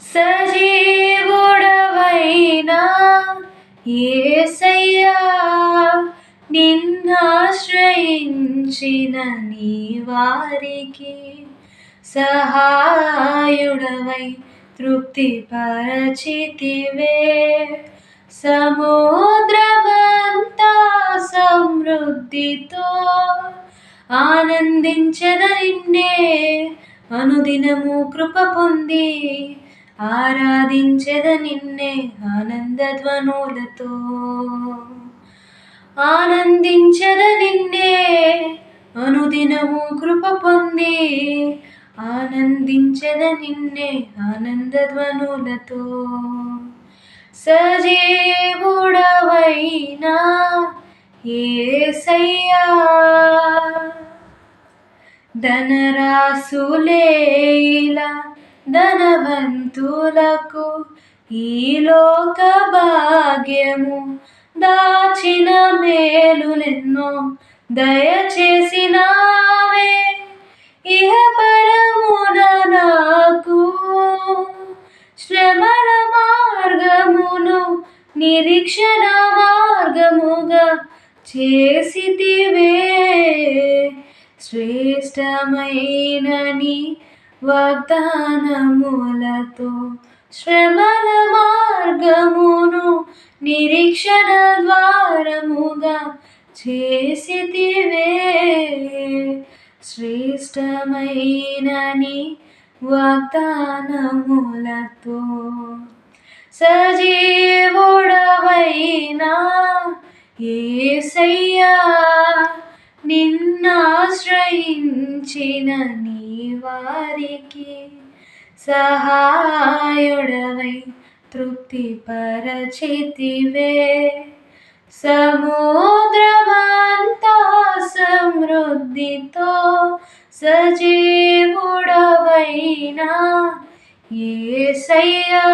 సజీవుడవైనా యేసయ్యా, నిన్నాశ్రయించిన నీ వారికి సహాయుడవై తృప్తిపరచితివే. సముద్రమంతా సమృద్ధితో ఆనందించెద నిన్నే, అనుదినము కృప పొంది ఆరాధించెద నిన్నే ఆనందధ్వనులతో. ఆనందించెద నిన్నే, అనుదినము కృప పొంది ఆనందించెద నిన్నే ఆనందధ్వనులతో. సజీవుడవైనా యేసయ్యా, ధనరాసులేలా ధనవంతులకు ఈ లోక భాగ్యము దాచిన మేలులెన్నో దయచేసినావే. ఇహ పరమున నాకు శ్రమల మార్గమును నిరీక్షణ మార్గముగా చేసితివే. శ్రేష్టమైన నీ వాగ్దానములతో శ్రమల మార్గమును నిరీక్షణ ద్వారముగా చేసితివే. శ్రేష్టమైన నీ వాగ్దానములతో. సజీవుడవైనా యేసయ్యా, నిన్నాశ్రయించిన నీ వారికి సహాయుడవై తృప్తిపరచితివే. సముద్రమంతా సమృద్ధితో సజీవుడవైనా యేసయ్యా.